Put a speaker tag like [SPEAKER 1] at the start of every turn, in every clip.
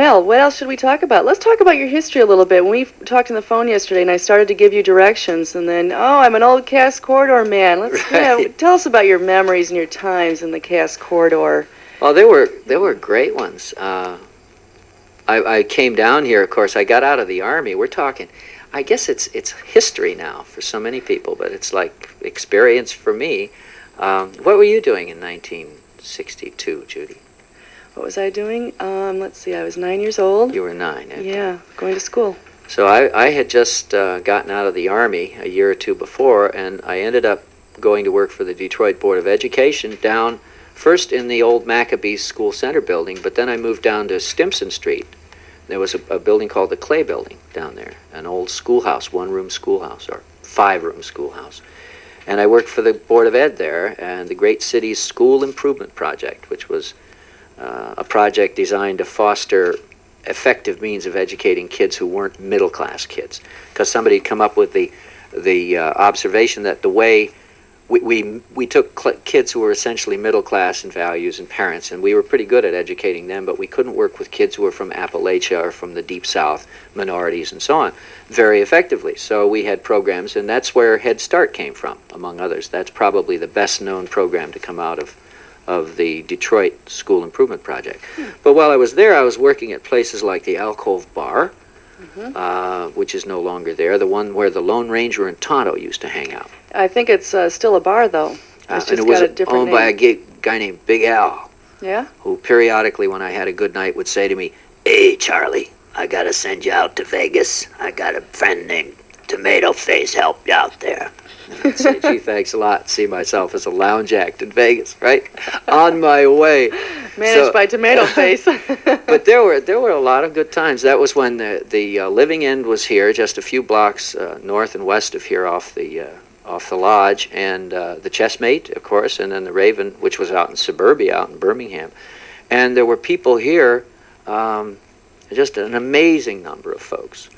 [SPEAKER 1] Well, what else should we talk about? Let's talk about your history a little bit. When we talked on the phone yesterday and I started to give you directions, and then, I'm an old Cass Corridor man.
[SPEAKER 2] Right.
[SPEAKER 1] Tell us about your memories and your times in the Cass Corridor.
[SPEAKER 2] Well, there were great ones. I came down here, of course. I got out of the Army. We're talking, I guess it's history now for so many people, but it's like experience for me. What were you doing in 1962, Judy?
[SPEAKER 1] What was I doing? Let's see, I was 9 years old.
[SPEAKER 2] You were 9. Okay.
[SPEAKER 1] Yeah, going to school.
[SPEAKER 2] So I had just gotten out of the Army a year or two before, and I ended up going to work for the Detroit Board of Education down first in the old Maccabees School Center building, but then I moved down to Stimson Street. There was a building called the Clay Building down there, an old schoolhouse, one-room schoolhouse, or five-room schoolhouse. And I worked for the Board of Ed there, and the Great Cities School Improvement Project, which was a project designed to foster effective means of educating kids who weren't middle-class kids. Because somebody had come up with the observation that the way we took kids who were essentially middle class in values and parents, and we were pretty good at educating them, but we couldn't work with kids who were from Appalachia or from the Deep South, minorities and so on, very effectively. So we had programs, and that's where Head Start came from, among others. That's probably the best known program to come out of the Detroit School Improvement Project. But while I was there, I was working at places like the Alcove Bar, which is no longer there, the one where the Lone Ranger and Tonto used to hang out.
[SPEAKER 1] I think it's still a bar, though. It's just
[SPEAKER 2] and it was
[SPEAKER 1] got a different
[SPEAKER 2] owned
[SPEAKER 1] name.
[SPEAKER 2] by a guy named Big Al,
[SPEAKER 1] Yeah?
[SPEAKER 2] who periodically, when I had a good night, would say to me, "Hey, Charlie, I got to send you out to Vegas. I got a friend named Tomato Face help you out there." And I'd say, "Gee, thanks a lot. See myself as a lounge act in Vegas, right? On my way."
[SPEAKER 1] Managed by Tomato Face.
[SPEAKER 2] But there were a lot of good times. That was when the Living End was here, just a few blocks north and west of here, off the lodge, and the Chessmate, of course, and then the Raven, which was out in suburbia, out in Birmingham. And there were people here, just an amazing number of folks,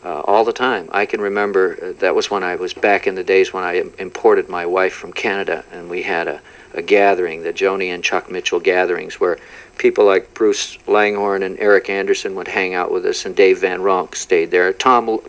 [SPEAKER 2] all the time. I can remember that was when I was back in the days when I imported my wife from Canada, and we had a gathering, the Joni and Chuck Mitchell gatherings, where people like Bruce Langhorne and Eric Anderson would hang out with us, and Dave Van Ronk stayed there. Tom who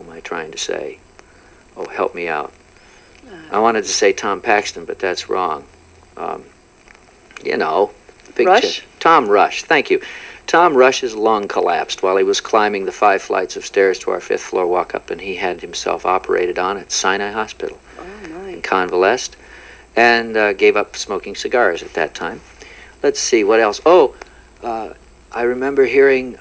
[SPEAKER 2] am I trying to say? Oh, help me out. I wanted to say Tom Paxton, but that's wrong. Big
[SPEAKER 1] Rush?
[SPEAKER 2] Tom Rush, thank you. Tom Rush's lung collapsed while he was climbing the 5 flights of stairs to our 5th floor walk-up, and he had himself operated on at Sinai Hospital.
[SPEAKER 1] Oh, nice.
[SPEAKER 2] Convalesced, and gave up smoking cigars at that time. Let's see, what else? I remember hearing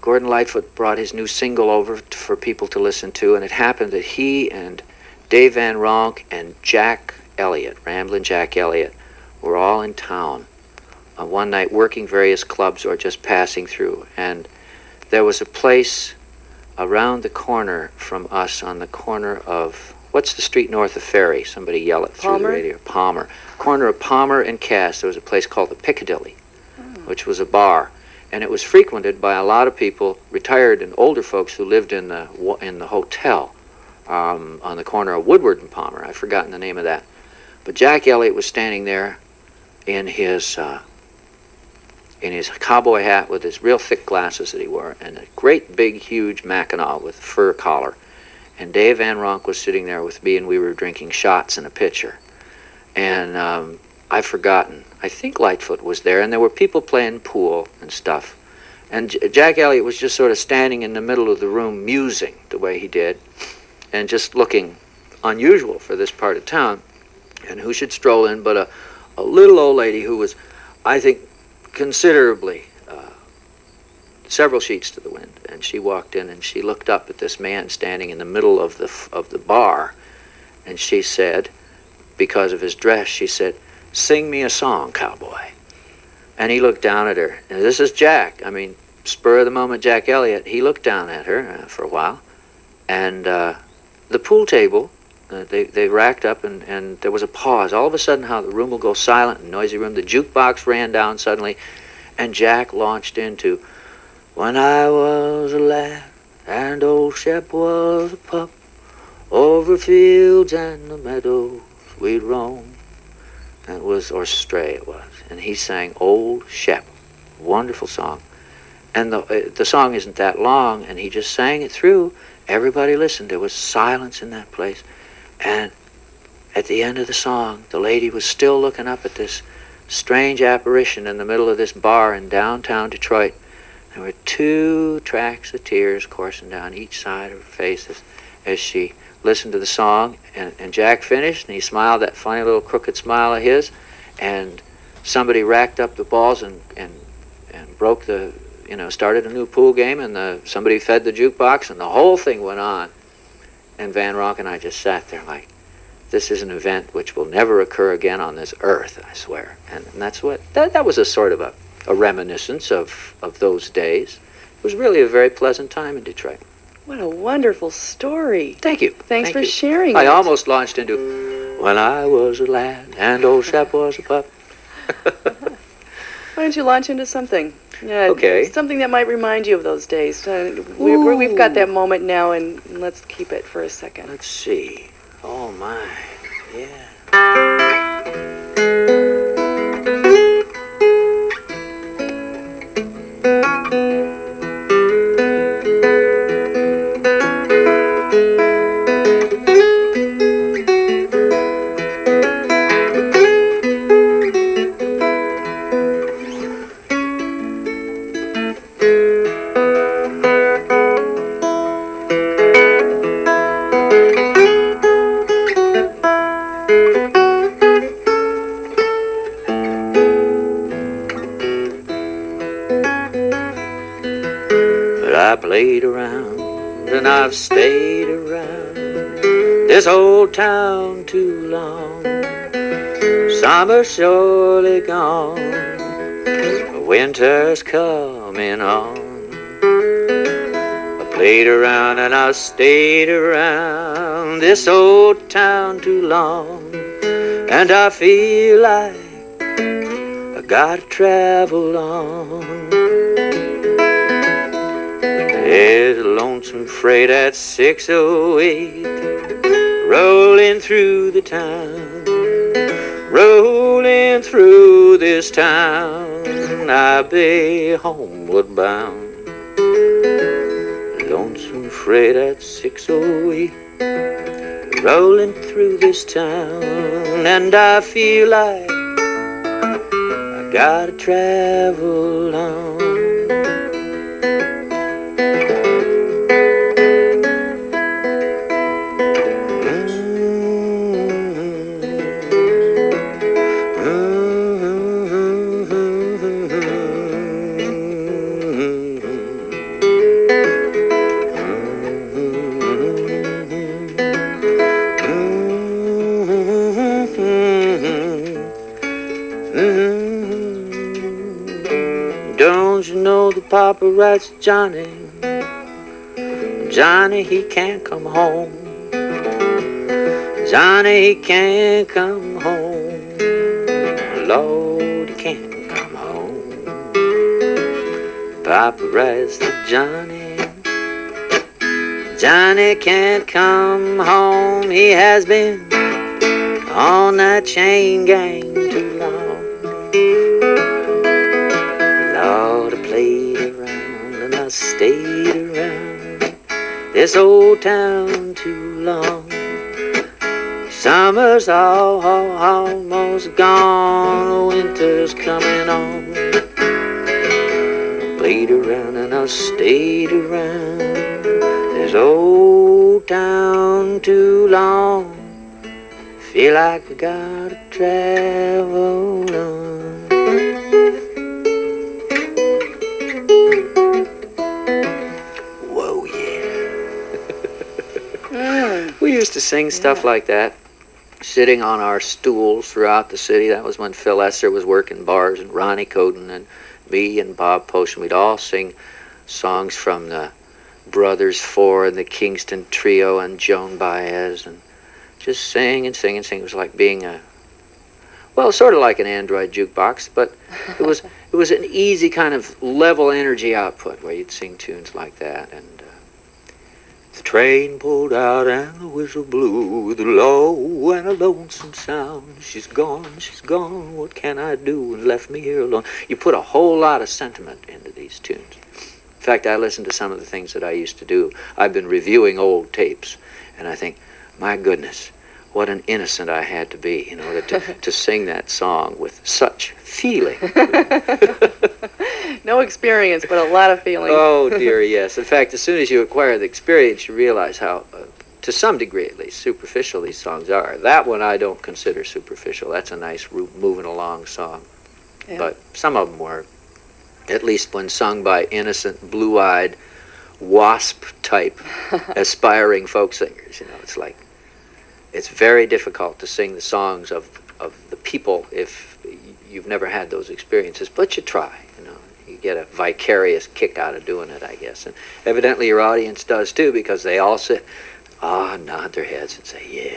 [SPEAKER 2] Gordon Lightfoot brought his new single over for people to listen to, and it happened that he and Dave Van Ronk and Jack Elliott, Ramblin' Jack Elliott, were all in town one night working various clubs or just passing through. And there was a place around the corner from us on the corner of, what's the street north of Ferry? Somebody yell it through the radio. Palmer. Corner of Palmer and Cass, there was a place called the Piccadilly, which was a bar. And it was frequented by a lot of people, retired and older folks who lived in the hotel on the corner of Woodward and Palmer. I've forgotten the name of that. But Jack Elliott was standing there in his cowboy hat with his real thick glasses that he wore, and a great big huge Mackinaw with a fur collar. And Dave Van Ronk was sitting there with me, and we were drinking shots in a pitcher. And I've forgotten. I think Lightfoot was there, and there were people playing pool and stuff. And Jack Elliott was just sort of standing in the middle of the room, musing the way he did, and just looking unusual for this part of town. And who should stroll in but a little old lady who was, I think, considerably several sheets to the wind. And she walked in, and she looked up at this man standing in the middle of the bar, and she said, because of his dress, she said, "Sing me a song, cowboy." And he looked down at her. And this is Jack. I mean, spur of the moment Jack Elliott. He looked down at her for a while. And the pool table, they racked up, and there was a pause. All of a sudden, how the room will go silent, and noisy room. The jukebox ran down suddenly, and Jack launched into, "When I was a lad, and old Shep was a pup, over fields and the meadows we'd roam." And it was, or stray it was. and he sang Old Shep. Wonderful song. And the song isn't that long, and he just sang it through. Everybody listened. There was silence in that place. And at the end of the song, the lady was still looking up at this strange apparition in the middle of this bar in downtown Detroit. There were 2 tracks of tears coursing down each side of her face as she listened to the song. And Jack finished, and he smiled that funny little crooked smile of his, and somebody racked up the balls and broke the, started a new pool game, and somebody fed the jukebox, and the whole thing went on. And Van Ronk and I just sat there like, this is an event which will never occur again on this earth, I swear. And that's what, that was a sort of a reminiscence of those days. It was really a very pleasant time in Detroit.
[SPEAKER 1] What a wonderful story.
[SPEAKER 2] Thank you.
[SPEAKER 1] Thanks for sharing
[SPEAKER 2] I
[SPEAKER 1] it.
[SPEAKER 2] almost launched into, when I was a lad and old Shep was a pup.
[SPEAKER 1] Why don't you launch into something?
[SPEAKER 2] Okay.
[SPEAKER 1] Something that might remind you of those days. We've got that moment now, and let's keep it for a second.
[SPEAKER 2] Let's see. Oh, my. Yeah. Played around and I've stayed around this old town too long. Summer's surely gone, winter's coming on. I played around and I stayed around this old town too long, and I feel like I gotta travel on. There's a lonesome freight at 6:08 rolling through the town, rolling through this town. I be homeward bound. Lonesome freight at 6:08 rolling through this town, and I feel like I gotta travel on. Don't you know the papa writes Johnny? Johnny, he can't come home. Johnny, he can't come home. Lord, he can't come home. Papa writes to Johnny. Johnny can't come home. He has been on that chain gang too long. Lord, I played around and I stayed around this old town too long. Summer's almost gone, winter's coming on. Played around and I stayed around this old town too long. Feel like I gotta travel on. Whoa, yeah. We used to sing stuff like that, sitting on our stools throughout the city. That was when Phil Esser was working bars, and Ronnie Coden and me and Bob Potion. We'd all sing songs from the Brothers Four and the Kingston Trio and Joan Baez, and just sing and sing and sing. It was like being sort of like an Android jukebox, but it was an easy kind of level energy output where you'd sing tunes like that. And Train pulled out and the whistle blew with a low and a lonesome sound. She's gone, what can I do? And left me here alone. You put a whole lot of sentiment into these tunes. In fact, I listen to some of the things that I used to do. I've been reviewing old tapes, and I think, my goodness, what an innocent I had to be in order to sing that song with such feeling.
[SPEAKER 1] No experience, but a lot of feeling.
[SPEAKER 2] Oh, dear, yes. In fact, as soon as you acquire the experience, you realize how, to some degree at least, superficial these songs are. That one I don't consider superficial. That's a nice moving along song. Yeah. But some of them were, at least when sung by innocent, blue-eyed, wasp-type, aspiring folk singers. You know, it's like, it's very difficult to sing the songs of the people if you've never had those experiences, but you try, you know. You get a vicarious kick out of doing it, I guess. And evidently your audience does too, because they all sit, nod their heads and say, yeah,